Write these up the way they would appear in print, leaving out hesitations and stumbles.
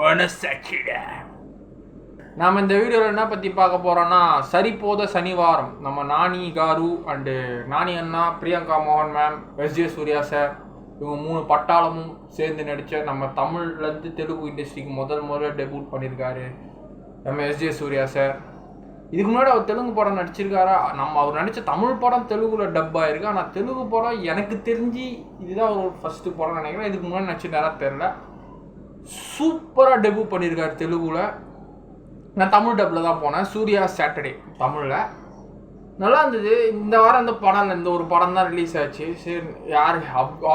மனசாட்சிடா. நாம் இந்த வீடியோவில் என்ன பற்றி பார்க்க போகிறோன்னா, சரிபோத சனிவாரம். நம்ம நானி காரு அண்டு நானி அண்ணா, பிரியங்கா மோகன் மேம், எஸ்ஜே சூர்யா சார், இவங்க 3 பட்டாளமும் சேர்ந்து நடித்த நம்ம தமிழ்லேருந்து தெலுங்கு இண்டஸ்ட்ரிக்கு முதல்ல டெபியூட் பண்ணியிருக்காரு நம்ம எஸ்ஜே சூர்யா சார். இதுக்கு முன்னாடி அவர் தெலுங்கு படம் நடிச்சிருக்காரா? அவர் நடித்த தமிழ் படம் தெலுங்குல டப் ஆகிருக்கு. ஆனால் தெலுங்கு படம் எனக்கு தெரிஞ்சு இதுதான் ஒரு ஃபஸ்ட்டு படம் நினைக்கிறேன். இதுக்கு முன்னாடி நடிச்சிருந்தாரா தெரில. சூப்பராக டெபியூட் பண்ணியிருக்காரு தெலுங்குல. நான் தமிழ் டப்பில் தான் போனேன். சூர்யா சாட்டர்டே தமிழில் நல்லா இருந்தது. இந்த வாரம் இந்த படம் இந்த ஒரு படம் தான் ரிலீஸ் ஆச்சு. சரி, யார்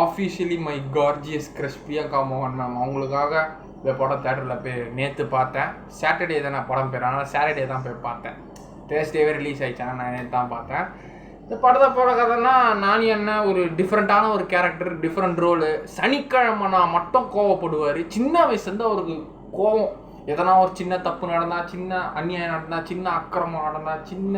officially my gorgeous crush Priyanka மோகன் மேம், அவங்களுக்காக இந்த படம் தேட்டரில் போய் நேற்று பார்த்தேன். சாட்டர்டே தான் நான் படம் பேர், அதனால் சாட்டர்டே தான் போய் பார்த்தேன். தேர்ஸ்டேவே ரிலீஸ் ஆகிடுச்சாங்க, நான் நேற்று தான் பார்த்தேன். இந்த படத்தை போகிற கதைன்னா, நானி அண்ணன் ஒரு டிஃப்ரெண்ட்டான ஒரு கேரக்டர், டிஃப்ரெண்ட் ரோலு. சனிக்கிழமைனா மட்டும் கோவப்படுவார். சின்ன வயசுலேருந்து அவருக்கு கோவம், எதனா ஒரு சின்ன தப்பு நடந்தால், சின்ன அநியாயம் நடந்தால், சின்ன அக்கிரமம் நடந்தால், சின்ன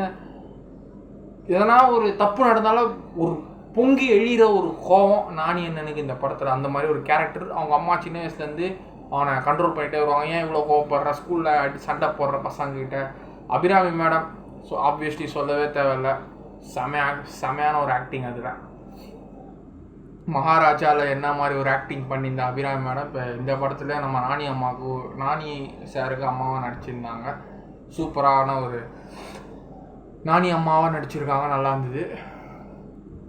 எதனா ஒரு தப்பு நடந்தாலும் ஒரு பொங்கி எழிகிற ஒரு கோவம் நானி அண்ணனுக்கு இந்த படத்தில். அந்த மாதிரி ஒரு கேரக்டர். அவங்க அம்மா சின்ன வயசுலேருந்து அவனை கண்ட்ரோல் பண்ணிகிட்டே வருவாங்க. ஏன் இவ்வளோ கோவப்படுற, ஸ்கூலில் சண்டை போடுற பசங்கக்கிட்ட. அபிராமி மேடம் ஸோ ஆப்வியஸ்லி சொல்லவே தேவையில்லை, செமையான ஒரு ஆக்டிங். அதில் மகாராஜாவில் என்ன மாதிரி ஒரு ஆக்டிங் பண்ணியிருந்த அபிராமி மேடம் இப்போ இந்த படத்தில் நம்ம நானி சாருக்கு அம்மாவாக நடிச்சிருந்தாங்க. சூப்பரான ஒரு நானி அம்மாவாக நடிச்சிருக்காங்க, நல்லா இருந்தது.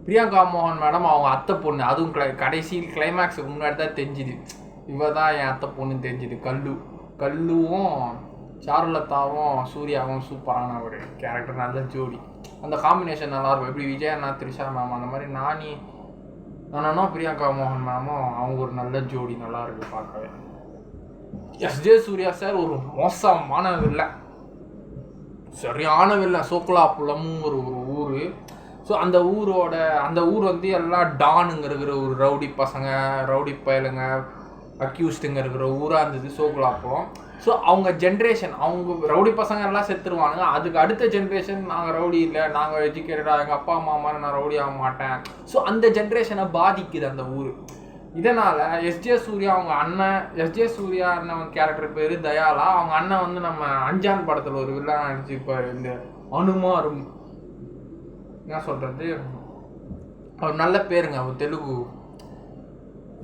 பிரியங்கா மோகன் மேடம் அவங்க அத்தை பொண்ணு, அதுவும் கடைசி கிளைமேக்ஸுக்கு முன்னாடி தான் தெரிஞ்சுது இவ தான் என் அத்தை பொண்ணுன்னு தெரிஞ்சுது. கல்லுவும் சாருலதாவும் சூர்யாவும் சூப்பரான ஒரு கேரக்டர், நல்ல ஜோடி. அந்த காம்பினேஷன் நல்லாயிருக்கும். எப்படி விஜய் அண்ணா த்ரிஷா மேம் அந்த மாதிரி நானி அண்ணனும் பிரியங்கா மோகன் மேமும் அவங்க ஒரு நல்ல ஜோடி, நல்லா இருக்கு பார்க்கவே. எஸ்ஜே சூர்யா சார் ஒரு மோசமான வில்லை, சரியான வில்லை. சோக்கலாப்புலமும் ஒரு ஊர். ஸோ அந்த ஊர் வந்து எல்லாம் டானுங்க இருக்கிற ஒரு ரவுடி பசங்க, ரவுடி பயலுங்க, அக்யூஸ்டுங்க இருக்கிற ஊராக இருந்தது சோக்கலாப்புலம். ஸோ அவங்க ஜென்ரேஷன், அவங்க ரவுடி பசங்க எல்லாம் செத்துருவானுங்க. அதுக்கு அடுத்த ஜென்ரேஷன், நாங்கள் ரவுடி இல்லை, நாங்கள் எஜுகேட்டடாக, எங்கள் அப்பா அம்மா மாதிரி நான் ரவுடி ஆக மாட்டேன். ஸோ அந்த ஜென்ரேஷனை பாதிக்குது அந்த ஊர். இதனால் எஸ்ஜே சூர்யா அவங்க அண்ணன், எஸ்ஜே சூர்யா அண்ணன் கேரக்டர் பேர் தயாலா. அவங்க அண்ணன் வந்து நம்ம அஞ்சான் படத்தில் ஒரு வில்லன் நடிச்சிருப்பார், இந்த அனுமாரும் என்ன சொல்கிறது, அவர் நல்ல பேருங்க. அவர் தெலுங்கு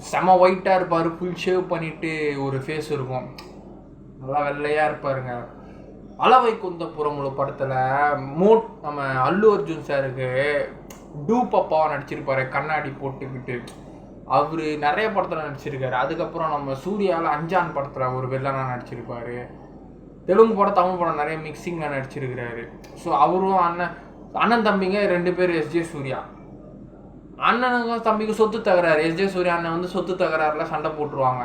செம ஒயிட்டாக இருப்பார், ஃபுல் ஷேவ் பண்ணிவிட்டு ஒரு ஃபேஸ் இருக்கும், நல்லா வெள்ளையாக இருப்பாருங்க. அளவை குந்தபுரம் உள்ள படத்தில் நம்ம அல்லு அர்ஜுன் சாருக்கு டூப் அப்பாவாக நடிச்சிருப்பாரு, கண்ணாடி போட்டுக்கிட்டு. அவர் நிறைய படத்தில் நடிச்சிருக்காரு. அதுக்கப்புறம் நம்ம சூர்யாவில் அஞ்சான் படத்தில் ஒரு வில்லனாக நடிச்சிருப்பார். தெலுங்கு படம் தமிழ் படம் நிறைய மிக்சிங்கில் நடிச்சிருக்கிறாரு. ஸோ அவரும் அண்ணன் தம்பிங்க 2 பேர். எஸ்ஜே சூர்யா அண்ணனுக்கும் தம்பிக்கும் சொத்து தகராறு. எஸ்ஜே சூர்யா அண்ணன் வந்து சொத்து தகராறில் சண்டை போட்டுருவாங்க.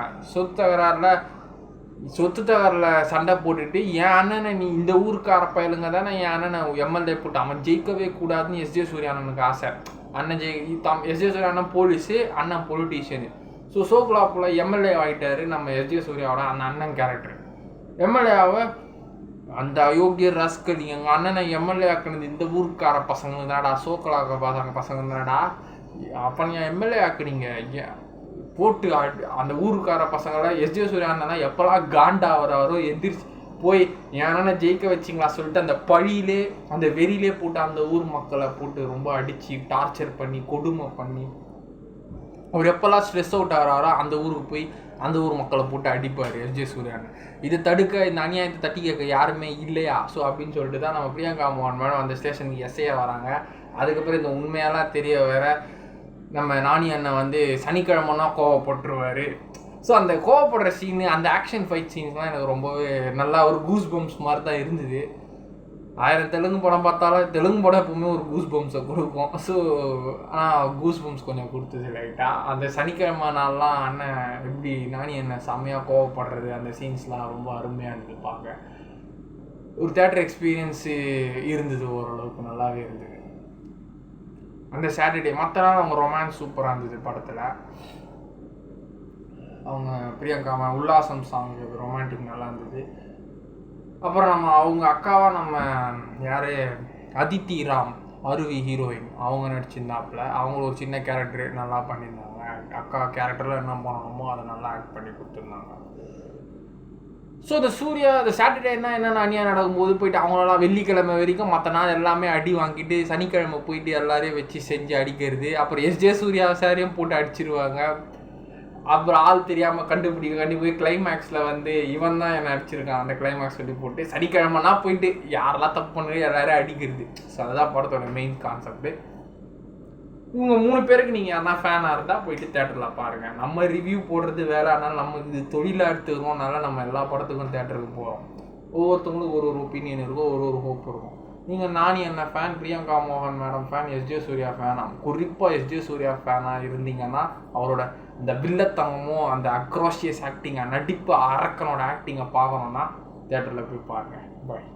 சொத்து தகரில் சண்டை போட்டுட்டு, என் அண்ணனை நீ இந்த ஊருக்கார பயலுங்க தானே என் அண்ணனை எம்எல்ஏ போட்டு அவன் ஜெயிக்கவே கூடாதுன்னு எஸ்ஜே சூர்யா அண்ணனுக்கு ஆசை. எஸ்ஜே சூர்யா அண்ணன் போலீஸு, அண்ணன் பொலிட்டீஷியனு. ஸோ சோக்லாப்பில் எம்எல்ஏ ஆகிட்டாரு நம்ம எஸ்ஜே சூர்யாவோட அந்த அண்ணன் கேரக்டர். எம்எல்ஏவை அந்த அயோக்கிய ரஸ்கல் எங்கள் அண்ணனை எம்எல்ஏ ஆக்குனது இந்த ஊருக்கார பசங்க தானடா, சோக்கலாக்க பசங்க தானடா, அப்போ நீங்கள் எம்எல்ஏ ஆக்குனீங்க போட்டு அந்த ஊருக்கார பசங்களாம். எஸ்ஜே சூர்யா அண்ணனா எப்போல்லாம் காண்டா வராரோ எந்திரிச்சு போய் என் அண்ணனை ஜெயிக்க வச்சிங்களா சொல்லிட்டு அந்த பழியிலே அந்த வெறியிலே போட்டு அந்த ஊர் மக்களை போட்டு ரொம்ப அடித்து டார்ச்சர் பண்ணி கொடுமை பண்ணி அவர் எப்போல்லாம் ஸ்ட்ரெஸ் அவுட் ஆகிறாரோ அந்த ஊருக்கு போய் அந்த ஊர் மக்களை போட்டு அடிப்பார் எஸ்ஜே சூர்யா அண்ணன். இதை தடுக்க, இந்த அநியாயத்தை தட்டி கேட்க யாருமே இல்லையா? ஸோ அப்படின்னு சொல்லிட்டு தான் நம்ம பிரியங்கா மோகன் மேடம் அந்த ஸ்டேஷனுக்கு எஸ்ஐயாக வராங்க. அதுக்கப்புறம் இந்த உண்மையெல்லாம் தெரிய வேற நம்ம நானி அண்ணன் வந்து சனிக்கிழமைனா கோவப்பட்டுருவார். ஸோ அந்த கோவப்படுற சீனு, அந்த ஆக்ஷன் ஃபைட் சீன்ஸ்லாம் எனக்கு ரொம்பவே நல்லா ஒரு கூஸ் பம்ப்ஸ் மாதிரி தான் இருந்தது. 1000 தெலுங்கு படம் பார்த்தாலும் தெலுங்கு படம் எப்பவுமே ஒரு கூஸ் பம்ப்ஸை கொடுக்கும். ஸோ ஆனால் கூஸ் பம்ப்ஸ் கொஞ்சம் கொடுத்தது லைட்டாக. அந்த சனிக்கிழமை நாள்லாம் அண்ணன் எப்படி நானி அண்ணன் செம்மையாக கோவப்படுறது, அந்த சீன்ஸ்லாம் ரொம்ப அருமையாக இருந்தது பார்க்க. ஒரு தேட்டர் எக்ஸ்பீரியன்ஸு இருந்தது, ஓரளவுக்கு நல்லாவே இருந்தது அந்த சாட்டர்டே. மற்ற நாள் அவங்க ரொமான்ஸ் சூப்பராக இருந்தது படத்தில். அவங்க பிரியங்கா உல்லாசம் சாங் ரொமான்டிக் நல்லா இருந்தது. அப்புறம் அவங்க அக்காவாக நம்ம யார், அதித்தி ராம், அருவி ஹீரோயின், அவங்க நடிச்சிருந்தாப்புல. அவங்க ஒரு சின்ன கேரக்டர் நல்லா பண்ணியிருந்தாங்க. அக்கா கேரக்டரில் என்ன பண்ணணுமோ அதை நல்லா ஆக்ட் பண்ணி கொடுத்துருந்தாங்க. ஸோ இந்த சூர்யா இந்த சாட்டர்டேனா என்னென்ன அநியாயம் நடக்கும்போது போயிட்டு அவங்களெல்லாம் வெள்ளிக்கிழமை வரைக்கும் மற்ற நாள் எல்லாமே அடி வாங்கிட்டு சனிக்கிழமை போயிட்டு எல்லாரையும் வச்சு செஞ்சு அடிக்கிறது. அப்புறம் எஸ்ஜே சூர்யா சாரையும் போட்டு அடிச்சிருவாங்க. அப்புறம் ஆள் தெரியாமல் கண்டுபிடிக்க கிளைமேக்ஸில் வந்து இவன் தான் என்னை அடிச்சிருக்கான் அந்த கிளைமேக்ஸ் சொல்லி போட்டு சனிக்கிழமைனா போயிட்டு யாரெல்லாம் தப்பு பண்ணுறது எல்லாரையும் அடிக்கிறது. ஸோ அதுதான் படத்தோட மெயின் கான்செப்ட். இவங்க 3 பேருக்கு நீங்கள் யாரா ஃபேனாக இருந்தால் போயிட்டு தேட்டரில் பாருங்கள். நம்ம ரிவ்யூ போடுறது வேலை, அதனால் நம்ம இது தொழிலாக எடுத்துக்கிறோம்னால நம்ம எல்லா படத்துக்கும் தேட்டருக்கு போகிறோம். ஒவ்வொருத்தவங்களுக்கும் ஒரு ஒப்பீனியன் இருக்கும், ஒரு ஹோப் இருக்கும். நீங்கள் நானி என்ன ஃபேன், பிரியங்கா மோகன் மேடம் ஃபேன், எஸ்ஜே சூர்யா ஃபேனா, குறிப்பாக எஸ்ஜே சூர்யா ஃபேனாக இருந்தீங்கன்னா அவரோட இந்த வில்லத்தனமும் அந்த அக்ரோஷியஸ் ஆக்டிங்கை நடிப்பு அரக்கனோட ஆக்டிங்கை பார்க்கணுன்னா தேட்டரில் போய் பாருங்கள். பாய்.